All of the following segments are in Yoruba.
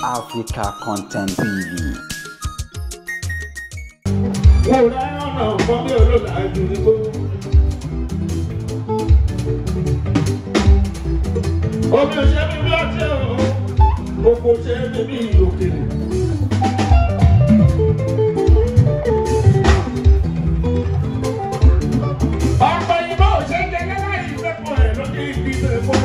Africa Content TV. Omi ò ṣe mi bí ọtí o, oko ṣe mi bí òkèlè. Ọ̀pọ̀ ìbò ṣe ń jẹ lẹ́la ìfẹ́kọ̀ọ́ ẹ̀ lókè ìdí tẹ̀kọ́.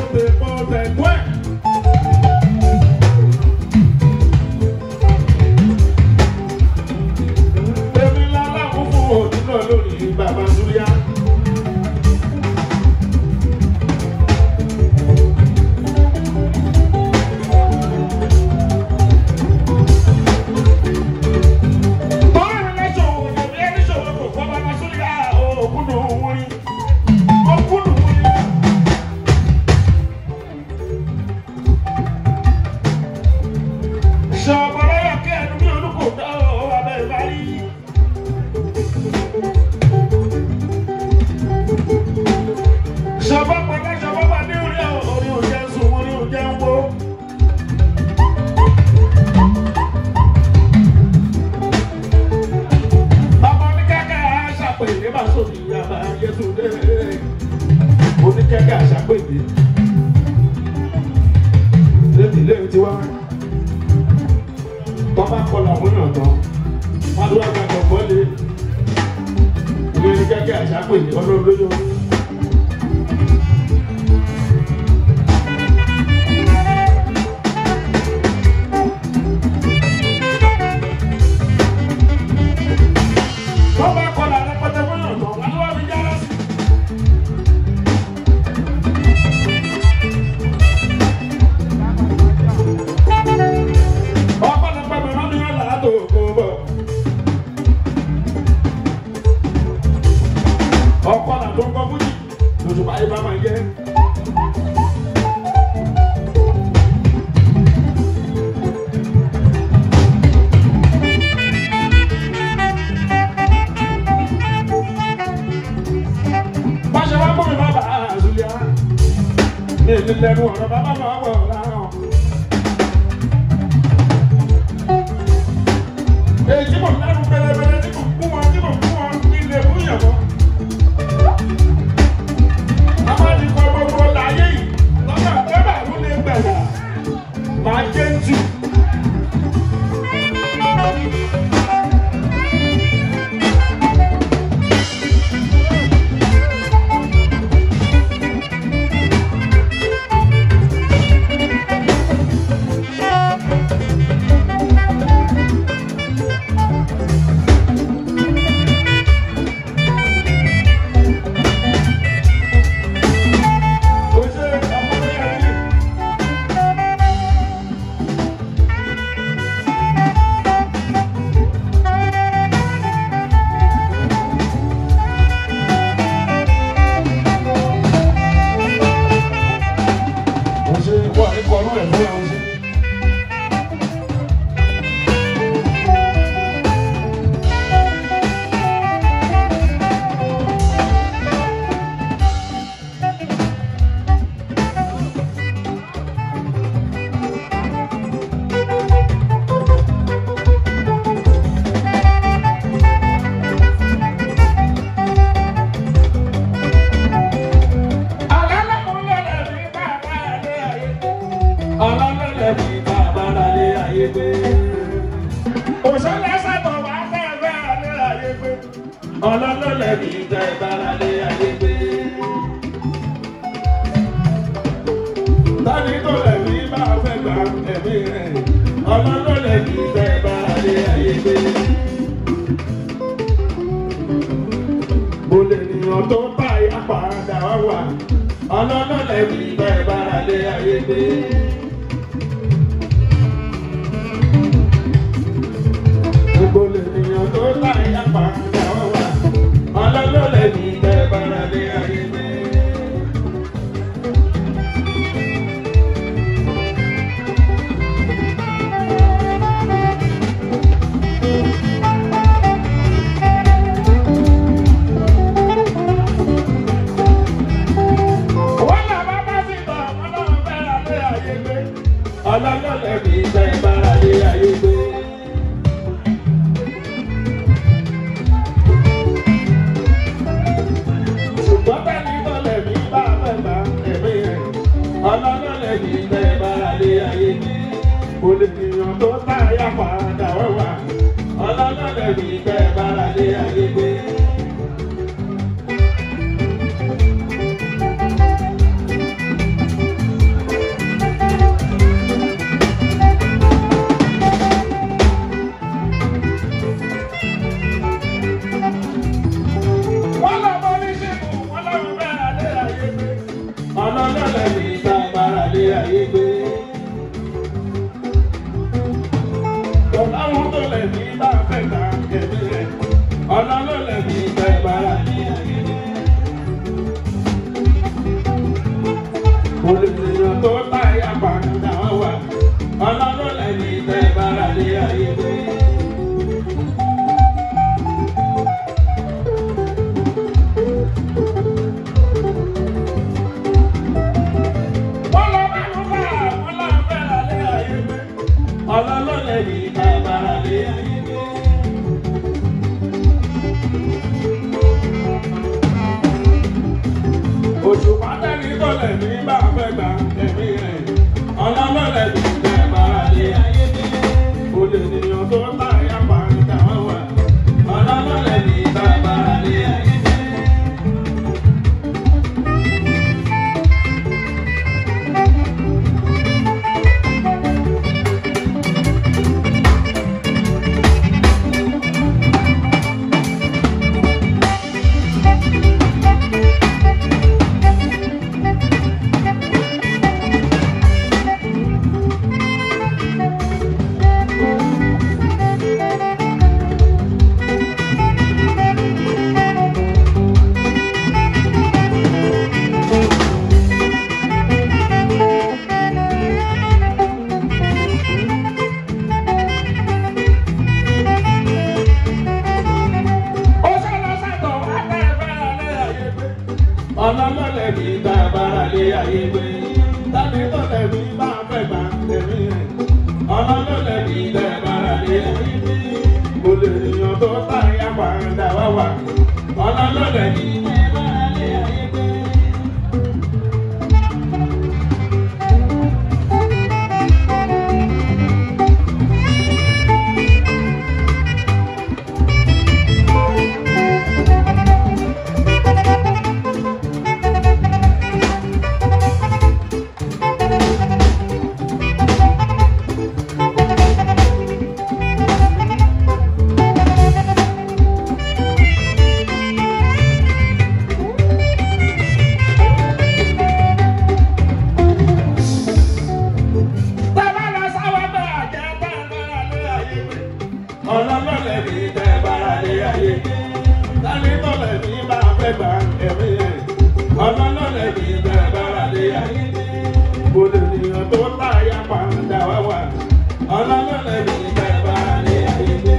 Èmi lálá fún òdì náà lórí bàbá Súlíà. Oníkẹ́kẹ́ àṣàpèjì lẹ́tìlé ti wá wọ́n bá kọlà fún yàn tán wọ́n ló wá gbàgbọ́ bọ́lé ìwé oníkẹ́kẹ́ àṣàpèjì ọlọ́run lóyún. Wọ́n bá kọlà rẹpẹtẹ fún yàn tán wọ́n ló wá fi jára sí. Ọkọ là tó ń kọ fún yìí lóṣù báyìí bá máa jẹ. Báṣẹ wá gbọ́dọ̀ bá bàá Súlíà ní èmi lẹ́nu ọ̀rọ̀ bàbá máa wọ̀ láàrán. Èyí tí mo lẹ́nu bẹ̀rẹ̀ tí mo kún wọn ní ilé fún ìyàwó. Ọlọ́lọ́lẹ̀ ní ìjà ìbáralé ayé gbé. Tani tó lẹ̀ ní bá fẹ́ gbà ẹ̀mí rẹ̀. Ọlọ́lọ́lẹ̀ ní ìjà ìbáralé ayé gbé. Mo lè nìyàn tó bá yá padà wá wà. Ọlọ́lọ́lẹ̀ ní ìjà ìbáralé ayé gbé. Mo lè nìyàn tó bá yá padà wá wà. Ọlọ́lọ́lẹ̀ ní ìjà ìbáralé ayé gbé. ọlọ́lọ́lẹ̀ mi tẹ́ bára lé ayé gbé. ṣùgbọ́n tẹ́ni tọ́lẹ̀ mi bá fẹ́ bá ẹ̀mí rẹ̀ ọlọ́lọ́lẹ̀ mi tẹ́ bára lé ayé gbé. kò lè fìyàn tó táyà padà wẹ́wà ọlọ́lọ́lẹ̀ mi tẹ́ bára lé ayé gbé. ọlọ́lọ́lẹ̀ mi tẹ́ bára lé ayé gbé. ọlọ́run tó lẹ̀ mí bá fẹ́ ta ẹ̀mí rẹ̀ ọlọ́lọ́lẹ̀ mi tẹ́ bára lé ayé gbé. olùdíyàn tó táyà padà wà ọlọ́lọ́lẹ̀ mi tẹ́ bára lé ayé gbé. ọlọ́lọ́lẹ̀ mi tẹ́ bára lé ayé gbé. òṣùpá tẹ́ni tó lẹ̀ mí bá fẹ́ gbà ẹ̀mí rẹ̀ ọlọ́lọ́lẹ̀ mi tẹ́ bára lé ayé gbé. olènìyàn tó táyà padà wà ọlọ́lọ́lẹ̀ mi tẹ́ bára lé ayé gbé. ọlọ́lọ́lẹ̀ mi tẹ́ bára lé ayé gbé. tani tó lẹ̀ mí bá fẹ́ gbà ẹ̀mí rẹ̀ ọlọ́lọ́lẹ̀ mi tẹ́ bára lé ayé gbé. kò lè yàn tó táyà padà wà ọlọ́lọ́lẹ̀ mi tẹ́ bára lé ayé gbé. ọlọ́lọ́lẹ̀ mi tẹ́ bára lé ayé gbé. tani tó lẹ̀ mí bá fẹ́ gbà ẹ̀mí rẹ̀ ọlọ́lọ́lẹ̀ mi tẹ́ bára lé ayé gbé. kò lè nìyàn tó táyà padà wà ọlọ́lọ́lẹ̀ mi tẹ́ bára lé ayé gbé.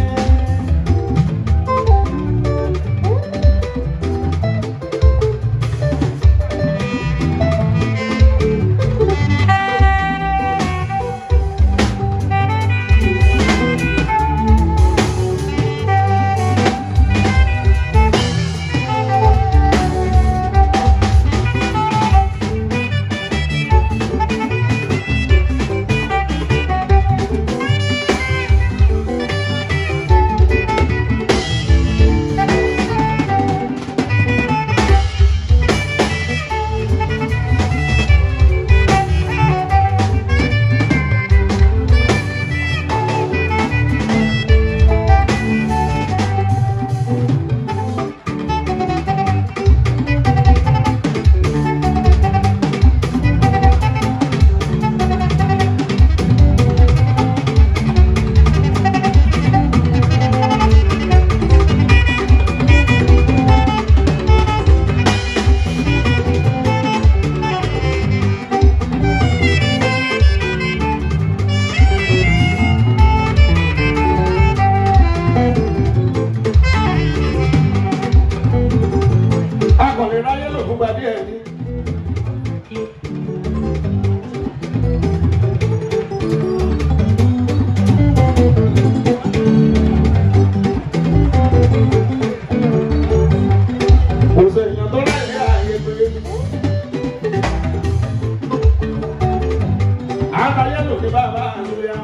àtàyè lòdì bàbá àlùyà.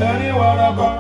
Ẹni wọ̀rọ̀ kan.